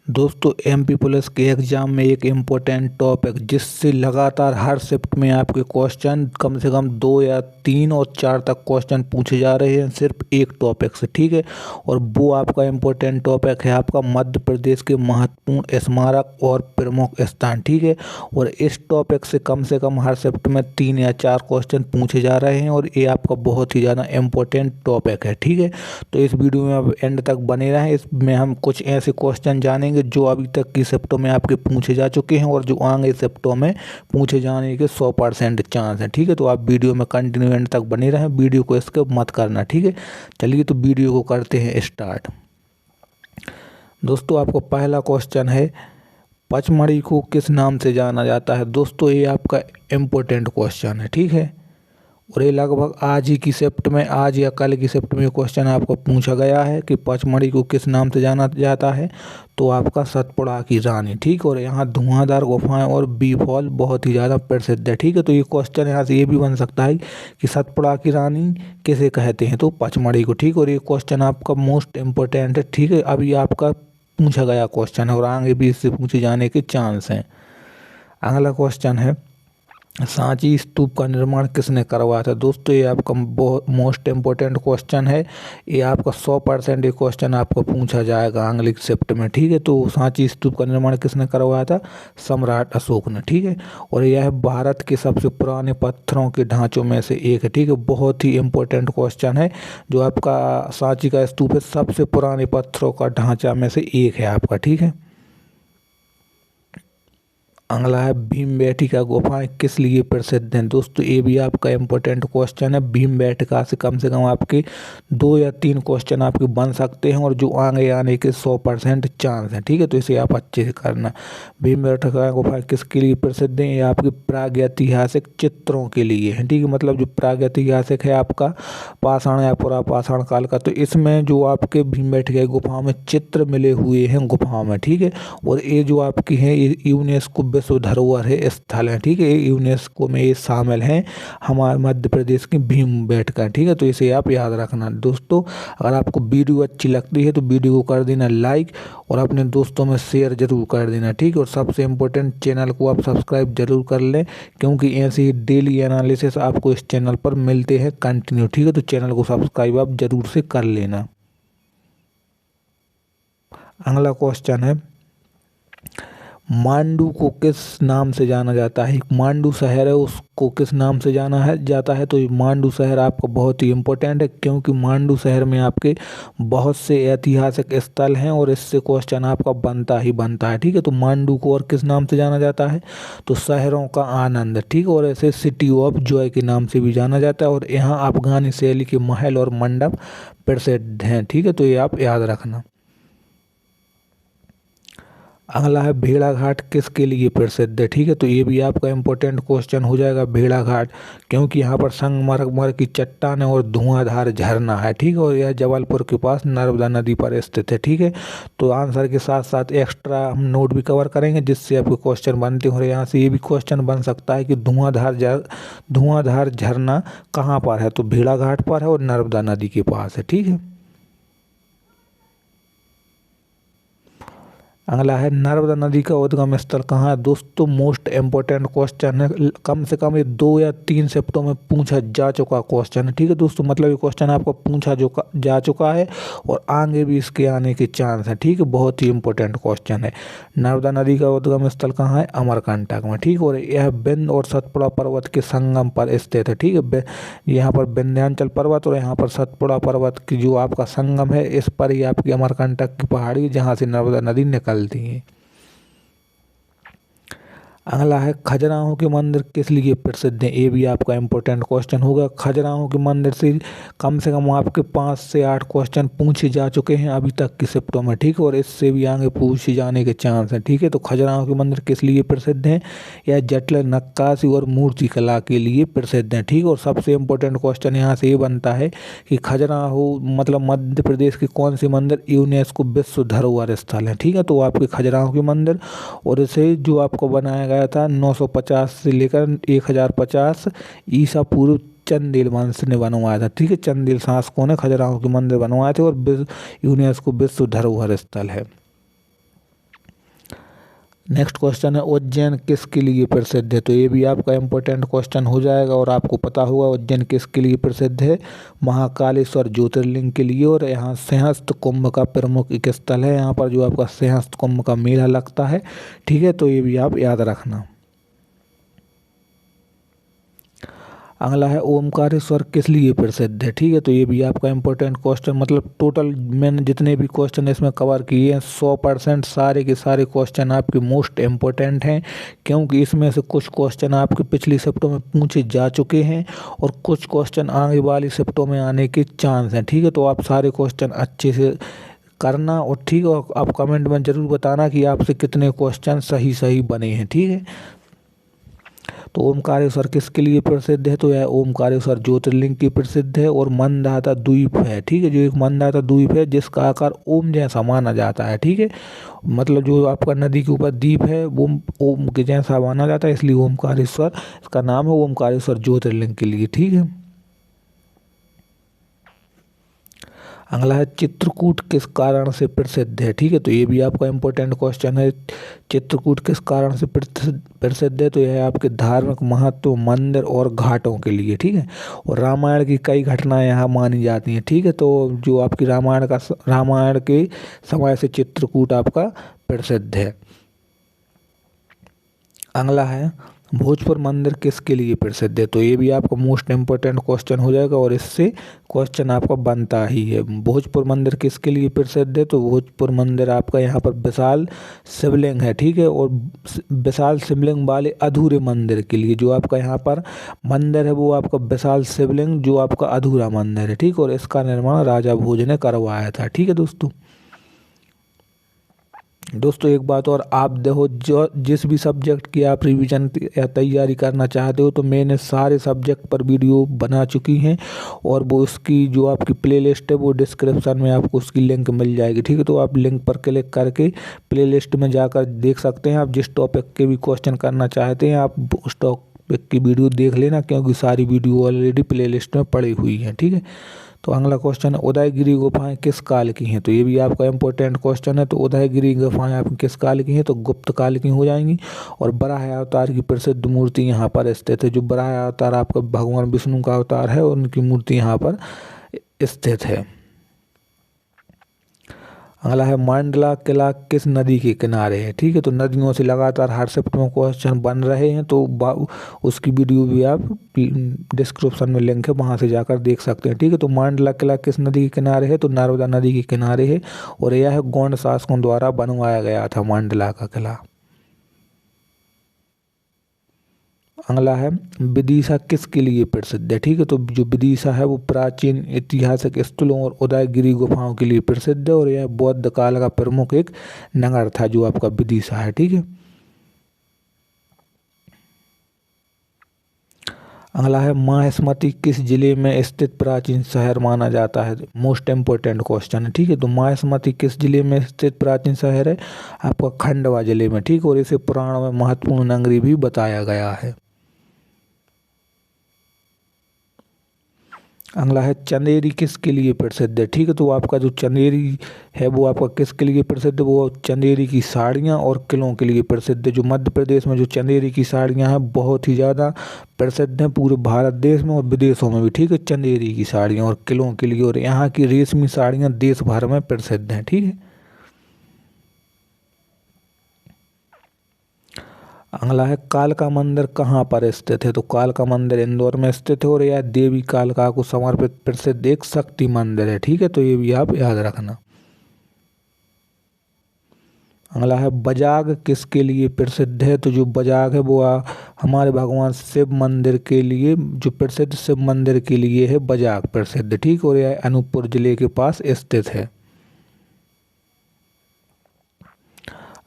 दोस्तों MP police के exam में एक इम्पोर्टेंट टॉपिक जिससे लगातार हर शिफ्ट में आपके क्वेश्चन कम से कम 2 या 3 और 4 तक क्वेश्चन पूछे जा रहे हैं सिर्फ एक टॉपिक से, ठीक है। और वो आपका इम्पोर्टेंट टॉपिक है आपका मध्य प्रदेश के महत्वपूर्ण स्मारक और प्रमुख स्थान, ठीक है। और इस टॉपिक से कम हर शिफ्ट में 3 या 4 क्वेश्चन पूछे जा रहे हैं और ये आपका बहुत ही ज़्यादा इम्पोर्टेंट टॉपिक है, ठीक है। तो इस वीडियो में आप एंड तक बने रहें। इसमें हम कुछ ऐसे क्वेश्चन जानेंगे जो अभी तक की शिफ्टों में आपके पूछे जा चुके हैं और जो आगे शिफ्टों में पूछे जाने के 100% चांस हैं, ठीक है। तो आप वीडियो में कंटिन्यू एंड तक बने रहें, वीडियो को स्किप मत करना, ठीक है। चलिए तो वीडियो को करते हैं स्टार्ट। दोस्तों आपको पहला क्वेश्चन है, पचमढ़ी को किस नाम से जाना जाता है। दोस्तों ये आपका इम्पोर्टेंट क्वेश्चन है, ठीक है। और ये लगभग आज ही की शिफ्ट में, आज या कल की शिफ्ट में ये क्वेश्चन आपको पूछा गया है कि पचमढ़ी को किस नाम से जाना जाता है। तो आपका सतपुड़ा की रानी, ठीक। और यहाँ धुआंधार गुफाएं और बी फॉल बहुत ही ज़्यादा प्रसिद्ध है, ठीक है। तो ये क्वेश्चन यहाँ से ये भी बन सकता है कि सतपुड़ा की रानी किसे कहते हैं, तो पचमढ़ी को, ठीक। और ये क्वेश्चन आपका मोस्ट इम्पोर्टेंट है, ठीक है। अभी आपका पूछा गया क्वेश्चन है और आगे भी इससे पूछे जाने के चांस हैं। अगला क्वेश्चन है, सांची स्तूप का निर्माण किसने करवाया था। दोस्तों ये आपका मोस्ट इम्पोर्टेंट क्वेश्चन है। ये आपका 100% ये क्वेश्चन आपको पूछा जाएगा अगली शिफ्ट में, ठीक है। तो सांची स्तूप का निर्माण किसने करवाया था, सम्राट अशोक ने, ठीक है। और यह भारत के सबसे पुराने पत्थरों के ढांचों में से एक है, ठीक है। बहुत ही इम्पोर्टेंट क्वेश्चन है। जो आपका सांची का स्तूप है सबसे पुराने पत्थरों का ढांचा में से एक है आपका, ठीक है। अगला है, भीमबेटका गुफाएं किस लिए प्रसिद्ध हैं। दोस्तों ये भी आपका इम्पोर्टेंट क्वेश्चन है। भीमबेटका से कम आपके 2 या 3 क्वेश्चन आपके बन सकते हैं और जो आगे आने के 100% चांस हैं, ठीक है। तो इसे आप अच्छे से करना। भीमबेटका गुफाएं किसके लिए प्रसिद्ध हैं, ये आपके प्रागैतिहासिक चित्रों के लिए हैं, ठीक है। मतलब जो प्रागैतिहासिक है आपका पाषाण या पुरा पाषाण काल का, तो इसमें जो आपके भीमबेटका गुफाओं में चित्र मिले हुए हैं गुफाओं में, ठीक है। और ये जो आपकी हैं ये यूनेस्को विश्व धरोहर है स्थल है, ठीक है। यूनेस्को में ये शामिल हैं हमारे मध्य प्रदेश की भीमबेटका, ठीक है। तो इसे आप याद रखना। दोस्तों अगर आपको वीडियो अच्छी लगती है तो वीडियो को कर देना लाइक और अपने दोस्तों में शेयर जरूर कर देना, ठीक है। और सबसे इम्पोर्टेंट चैनल को आप सब्सक्राइब जरूर कर लें क्योंकि ऐसे ही डेली एनालिसिस आपको इस चैनल पर मिलते हैं कंटिन्यू, ठीक है। तो चैनल को सब्सक्राइब आप जरूर से कर लेना। अगला क्वेश्चन है, मांडू को किस नाम से जाना जाता है। मांडू शहर है उसको किस नाम से जाता है। तो मांडू शहर आपका बहुत ही इम्पोर्टेंट है क्योंकि मांडू शहर में आपके बहुत से ऐतिहासिक स्थल हैं और इससे क्वेश्चन आपका बनता है, ठीक है। तो मांडू को और किस नाम से जाना जाता है, तो शहरों का आनंद, ठीक। और ऐसे सिटी ऑफ जॉय के नाम से भी जाना जाता है। और यहाँ अफगानी शैली के महल और मंडप प्रसिद्ध हैं, ठीक है। तो ये आप याद रखना। अगला है, भेड़ाघाट किसके लिए प्रसिद्ध है, ठीक है। तो ये भी आपका इम्पोर्टेंट क्वेश्चन हो जाएगा, भेड़ाघाट, क्योंकि यहाँ पर संगमरमर की चट्टान और धुआंधार झरना है, ठीक है। और यह जबलपुर के पास नर्मदा नदी पर स्थित है, ठीक है। तो आंसर के साथ साथ एक्स्ट्रा हम नोट भी कवर करेंगे जिससे आपके क्वेश्चन बनते हैं। और यहाँ से ये भी क्वेश्चन बन सकता है कि धुआंधार झरना कहाँ पर है, तो भेड़ाघाट पर है और नर्मदा नदी के पास है, ठीक है। अगला है, नर्मदा नदी का उद्गम स्थल कहाँ है। दोस्तों मोस्ट इम्पोर्टेंट क्वेश्चन है, कम से कम ये 2 या 3 शिफ्टों में पूछा जा चुका क्वेश्चन है, ठीक है दोस्तों। मतलब ये क्वेश्चन आपको पूछा जा चुका है और आगे भी इसके आने के चांस है, ठीक है। बहुत ही इम्पोर्टेंट क्वेश्चन है। नर्मदा नदी का उद्गम स्थल कहाँ है, अमरकंटक में, ठीक। और यह विंध्य और सतपुड़ा पर्वत के संगम पर स्थित है, ठीक है। यहाँ पर विंध्याचल पर्वत और यहाँ पर सतपुड़ा पर्वत की जो आपका संगम है, इस पर ही आपकी अमरकंटक की पहाड़ी जहाँ से नर्मदा नदी निकलती है। अगला है, खजुराहो के मंदिर किस लिए प्रसिद्ध है। ये भी आपका इम्पोर्टेंट क्वेश्चन होगा। खजुराहो के मंदिर से कम आपके 5 से 8 क्वेश्चन पूछे जा चुके हैं अभी तक की शिफ्टों में, ठीक है। और इससे भी आगे पूछे जाने के चांस हैं, ठीक है। तो खजुराहो के मंदिर किस लिए प्रसिद्ध हैं, यह जटिल नक्काशी और मूर्ति कला के लिए प्रसिद्ध हैं, ठीक है। और सबसे इम्पोर्टेंट क्वेश्चन यहाँ से ये बनता है कि खजुराहो मतलब मध्य प्रदेश के कौन से मंदिर यूनेस्को विश्व धरोहर स्थल है, ठीक है। तो आपके खजुराहो के मंदिर, और इसे जो आपको बनाया गया था 950 से लेकर 1050 ईसा पूर्व चंदेल वंश ने बनवाया था, ठीक है। चंदेल शासकों ने खजुराहो के मंदिर बनवाए थे और यूनेस्को विश्व धरोहर स्थल है। नेक्स्ट क्वेश्चन है उज्जैन किसके लिए प्रसिद्ध है। तो ये भी आपका इम्पोर्टेंट क्वेश्चन हो जाएगा और आपको पता होगा उज्जैन किसके लिए प्रसिद्ध है। महाकालेश्वर ज्योतिर्लिंग के लिए। और यहाँ सिंहस्थ कुंभ का प्रमुख एक स्थल है, यहाँ पर जो आपका सिंहस्थ कुंभ का मेला लगता है। ठीक है, तो ये भी आप याद रखना। अगला है ओमकारेश्वर किस लिए प्रसिद्ध है। ठीक है, तो ये भी आपका इम्पोर्टेंट क्वेश्चन, मतलब टोटल मैंने जितने भी क्वेश्चन इसमें कवर किए हैं 100% सारे के सारे क्वेश्चन आपके मोस्ट इम्पोर्टेंट हैं, क्योंकि इसमें से कुछ क्वेश्चन आपके पिछली शिफ्टों में पूछे जा चुके हैं और कुछ क्वेश्चन आने वाली शिफ्टों में आने के चांस हैं। ठीक है, तो आप सारे क्वेश्चन अच्छे से करना और ठीक है, और आप कमेंट में ज़रूर बताना कि आपसे कितने क्वेश्चन सही सही बने हैं। ठीक है, तो ओमकारेश्वर किसके लिए प्रसिद्ध है। तो यह ओमकारेश्वर ज्योतिर्लिंग की प्रसिद्ध है और मंदाता द्वीप है। ठीक है, जो एक मंदाता द्वीप है जिसका आकार ओम जैसा माना जाता है। ठीक है, मतलब जो आपका नदी के ऊपर द्वीप है वो ओम के जैसा माना जाता है, इसलिए ओमकारेश्वर इसका नाम है ओमकारेश्वर ज्योतिर्लिंग के लिए। ठीक है, अगला है चित्रकूट किस कारण से प्रसिद्ध है। ठीक है, तो ये भी आपका इम्पोर्टेंट क्वेश्चन है। चित्रकूट किस कारण से प्रसिद्ध है। तो यह आपके धार्मिक महत्व, मंदिर और घाटों के लिए। ठीक है, और रामायण की कई घटनाएं यहाँ मानी जाती हैं। ठीक है, तो जो आपकी रामायण के समय से चित्रकूट आपका प्रसिद्ध है। अगला है भोजपुर मंदिर किसके लिए प्रसिद्ध है। तो ये भी आपका मोस्ट इम्पोर्टेंट क्वेश्चन हो जाएगा और इससे क्वेश्चन आपका बनता ही है। भोजपुर मंदिर किसके लिए प्रसिद्ध है। तो भोजपुर मंदिर आपका यहाँ पर विशाल शिवलिंग है। ठीक है, और विशाल शिवलिंग वाले अधूरे मंदिर के लिए। जो आपका यहाँ पर मंदिर है वो आपका विशाल शिवलिंग जो आपका अधूरा मंदिर है। ठीक, और इसका निर्माण राजा भोज ने करवाया था। ठीक है दोस्तों एक बात और, आप देखो जो जिस भी सब्जेक्ट की आप रिवीजन या तैयारी करना चाहते हो तो मैंने सारे सब्जेक्ट पर वीडियो बना चुकी हैं और वो उसकी जो आपकी प्लेलिस्ट है वो डिस्क्रिप्शन में आपको उसकी लिंक मिल जाएगी। ठीक है, तो आप लिंक पर क्लिक करके प्लेलिस्ट में जाकर देख सकते हैं। आप जिस टॉपिक के भी क्वेश्चन करना चाहते हैं आप उस टॉपिक की वीडियो देख लेना, क्योंकि सारी वीडियो ऑलरेडी प्लेलिस्ट में पड़ी हुई हैं। ठीक है, तो अगला क्वेश्चन है उदयगिरी गुफाएं किस काल की हैं। तो ये भी आपका इंपॉर्टेंट क्वेश्चन है। तो उदयगिरी गुफाएं आप किस काल की हैं। तो गुप्त काल की हो जाएंगी। और बराह अवतार की प्रसिद्ध मूर्ति यहाँ पर स्थित है। जो बराह अवतार आपका भगवान विष्णु का अवतार है उनकी मूर्ति यहाँ पर स्थित है। अगला है मांडला किला किस नदी के किनारे है। ठीक है, तो नदियों से लगातार हर शिफ्ट में क्वेश्चन बन रहे हैं, तो उसकी वीडियो भी आप डिस्क्रिप्शन में लिंक है, वहाँ से जाकर देख सकते हैं। ठीक है, तो मांडला किला किस नदी के किनारे है। तो नर्मदा नदी के किनारे है और यह गोंड शासकों द्वारा बनवाया गया था मांडला का किला। अगला है विदिशा किसके लिए प्रसिद्ध है। ठीक है, तो जो विदिशा है वो प्राचीन ऐतिहासिक स्थलों और उदयगिरी गुफाओं के लिए प्रसिद्ध है और यह बौद्ध काल का प्रमुख एक नगर था जो आपका विदिशा है। ठीक है, अगला है माहिष्मति किस जिले में स्थित प्राचीन शहर माना जाता है। मोस्ट इम्पोर्टेंट क्वेश्चन है। ठीक है, तो माहिष्मति किस जिले में स्थित प्राचीन शहर है। आपका खंडवा जिले में। ठीक, और इसे पुराण में महत्वपूर्ण नगरी भी बताया गया है। अगला है चंदेरी किसके लिए प्रसिद्ध है। ठीक है, तो आपका जो चंदेरी है वो आपका किसके लिए प्रसिद्ध है। वो चंदेरी की साड़ियाँ और किलों के लिए प्रसिद्ध है। जो मध्य प्रदेश में जो चंदेरी की साड़ियाँ हैं बहुत ही ज़्यादा प्रसिद्ध हैं पूरे भारत देश में और विदेशों में भी। ठीक है, चंदेरी की साड़ियाँ और किलों के लिए। और यहाँ की रेशमी साड़ियाँ देश भर में प्रसिद्ध हैं। ठीक है, अगला है कालका मंदिर कहाँ पर स्थित है। तो कालका मंदिर इंदौर में स्थित है और यह देवी कालका को समर्पित प्रसिद्ध एक शक्ति मंदिर है। ठीक है, तो ये भी आप याद रखना। अगला है बजाग किसके लिए प्रसिद्ध है। तो जो बजाग है वो हमारे भगवान शिव मंदिर के लिए, जो प्रसिद्ध शिव मंदिर के लिए है बजाग प्रसिद्ध। ठीक, और यह अनूपपुर जिले के पास स्थित है।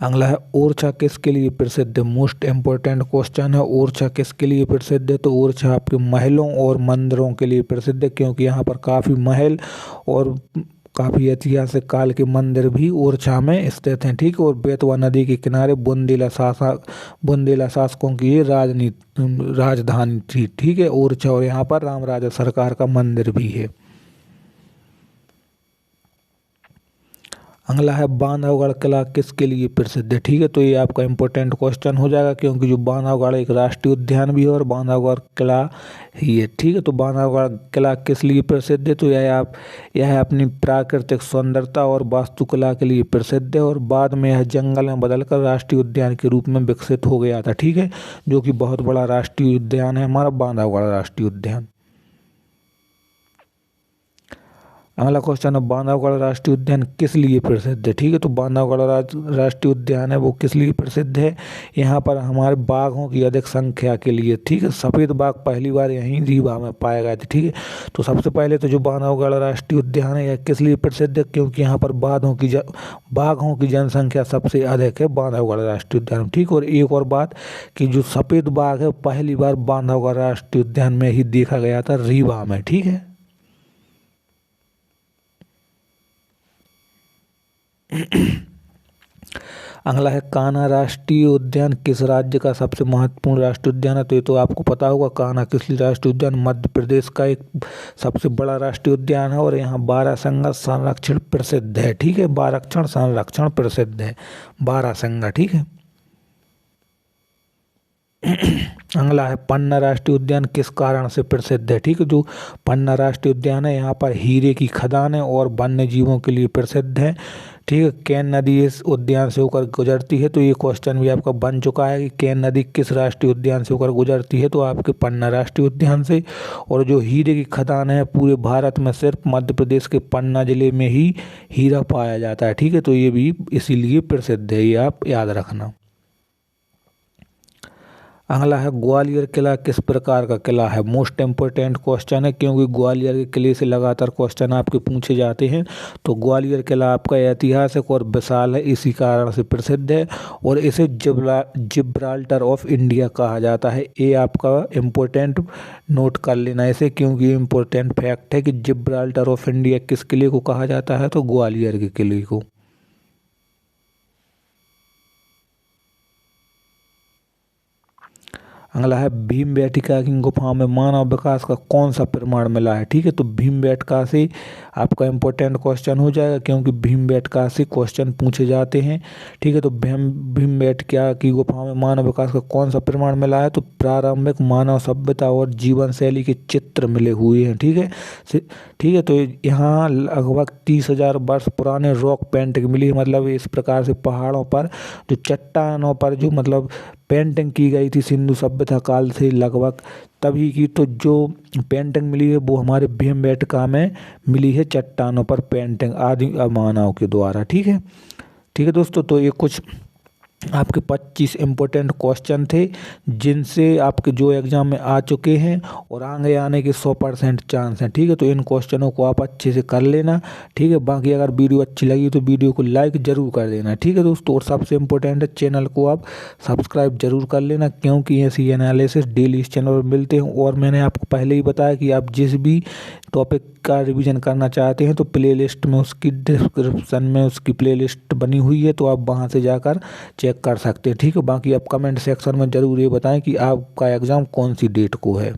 अगला है ओरछा किसके लिए प्रसिद्ध है। मोस्ट इम्पोर्टेंट क्वेश्चन है। ओरछा किसके लिए प्रसिद्ध है। तो ओरछा आपके महलों और मंदिरों के लिए प्रसिद्ध है, क्योंकि यहाँ पर काफ़ी महल और काफ़ी ऐतिहासिक काल के मंदिर भी ओरछा में स्थित हैं। ठीक, और बेतवा नदी के किनारे बुंदेला शासकों की ये राजधानी थी। ठीक है, ओरछा, और यहाँ पर राम राजा सरकार का मंदिर भी है। अगला है बांधवगढ़ किला किसके लिए प्रसिद्ध है। ठीक है, तो ये आपका इंपॉर्टेंट क्वेश्चन हो जाएगा, क्योंकि जो बांधवगढ़ एक राष्ट्रीय उद्यान भी है और बांधवगढ़ किला ही है। ठीक है, तो बांधवगढ़ किला किस लिए प्रसिद्ध है, तो यह अपनी प्राकृतिक सुंदरता और वास्तुकला के लिए प्रसिद्ध है और बाद में यह जंगल में बदलकर राष्ट्रीय उद्यान के रूप में विकसित हो गया था। ठीक है, जो कि बहुत बड़ा राष्ट्रीय उद्यान है हमारा बांधवगढ़ राष्ट्रीय उद्यान। अगला क्वेश्चन है बांधवगढ़ राष्ट्रीय उद्यान किस लिए प्रसिद्ध है। ठीक है, तो बांधवगढ़ राष्ट्रीय उद्यान है वो किस लिए प्रसिद्ध है, यहाँ पर हमारे बाघों की अधिक संख्या के लिए। ठीक है, सफ़ेद बाघ पहली बार यहीं रीवा में पाए गए थे। ठीक है, तो सबसे पहले तो जो बांधवगढ़ राष्ट्रीय उद्यान है यह किस लिए प्रसिद्ध है, क्योंकि यहाँ पर बाघों की जनसंख्या सबसे अधिक है बांधवगढ़ राष्ट्रीय उद्यान में। ठीक, और एक और बात कि जो सफ़ेद बाघ है पहली बार बांधवगढ़ राष्ट्रीय उद्यान में ही देखा गया था, रीवा में। ठीक है, अगला है कान्हा राष्ट्रीय उद्यान किस राज्य का सबसे महत्वपूर्ण राष्ट्रीय उद्यान है। तो ये तो आपको पता होगा, कान्हा किसली राष्ट्रीय उद्यान मध्य प्रदेश का एक सबसे बड़ा राष्ट्रीय उद्यान है और यहाँ बारहसिंगा संरक्षण प्रसिद्ध है। ठीक है, बारहसिंगा संरक्षण प्रसिद्ध है, बारहसिंगा। ठीक है, अगला है पन्ना राष्ट्रीय उद्यान किस कारण से प्रसिद्ध है। ठीक है, जो पन्ना राष्ट्रीय उद्यान है यहाँ पर हीरे की खदान है और वन्य जीवों के लिए प्रसिद्ध है। ठीक है, केन नदी इस उद्यान से होकर गुजरती है, तो ये क्वेश्चन भी आपका बन चुका है कि केन नदी किस राष्ट्रीय उद्यान से होकर गुजरती है, तो आपके पन्ना राष्ट्रीय उद्यान से। और जो हीरे की खदान है पूरे भारत में सिर्फ मध्य प्रदेश के पन्ना जिले में ही हीरा पाया जाता है। ठीक है, तो ये भी इसीलिए प्रसिद्ध है, ये आप याद रखना। अगला है ग्वालियर किला किस प्रकार का किला है। मोस्ट इम्पोर्टेंट क्वेश्चन है, क्योंकि ग्वालियर के किले से लगातार क्वेश्चन आपके पूछे जाते हैं। तो ग्वालियर किला आपका ऐतिहासिक और विशाल है, इसी कारण से प्रसिद्ध है और इसे जिब्राल्टर ऑफ इंडिया कहा जाता है। ये आपका इम्पोर्टेंट नोट कर लेना इसे, क्योंकि इम्पोर्टेंट फैक्ट है कि जिब्राल्टर ऑफ इंडिया किस किले को कहा जाता है, तो ग्वालियर के किले को। अगला है भीमबेटका की गुफा में मानव विकास का कौन सा प्रमाण मिला है। ठीक है, तो भीमबेटका से आपका इम्पोर्टेंट क्वेश्चन हो जाएगा, क्योंकि भीमबेटका से क्वेश्चन पूछे जाते हैं। ठीक है, तो भीमबेटका की गुफा में मानव विकास का कौन सा प्रमाण मिला है, तो प्रारंभिक मानव सभ्यता और जीवन शैली के चित्र मिले हुए हैं। ठीक है, ठीक है, तो यहाँ लगभग 30,000 वर्ष पुराने रॉक पेंटिंग मिली है, मतलब इस प्रकार से पहाड़ों पर जो चट्टानों पर जो मतलब पेंटिंग की गई थी सिंधु सभ्यता काल से लगभग तभी की, तो जो पेंटिंग मिली है वो हमारे भीमबेटका में मिली है, चट्टानों पर पेंटिंग आदि मानव के द्वारा। ठीक है, ठीक है दोस्तों, तो ये कुछ आपके 25 इम्पोर्टेंट क्वेश्चन थे जिनसे आपके जो एग्ज़ाम में आ चुके हैं और आगे आने के 100% चांस हैं। ठीक है, तो इन क्वेश्चनों को आप अच्छे से कर लेना। ठीक है, बाकी अगर वीडियो अच्छी लगी तो वीडियो को लाइक ज़रूर कर देना। ठीक है दोस्तों, और सबसे इम्पोर्टेंट है चैनल को आप सब्सक्राइब जरूर कर लेना, क्योंकि ऐसी एनालिसिस डेली इस चैनल पर मिलते हैं। और मैंने आपको पहले ही बताया कि आप जिस भी टॉपिक का रिवीजन करना चाहते हैं तो प्लेलिस्ट में उसकी डिस्क्रिप्शन में उसकी प्लेलिस्ट बनी हुई है, तो आप वहां से जाकर चेक कर सकते हैं। ठीक है, बाकी आप कमेंट सेक्शन में ज़रूर ये बताएं कि आपका एग्ज़ाम कौन सी डेट को है।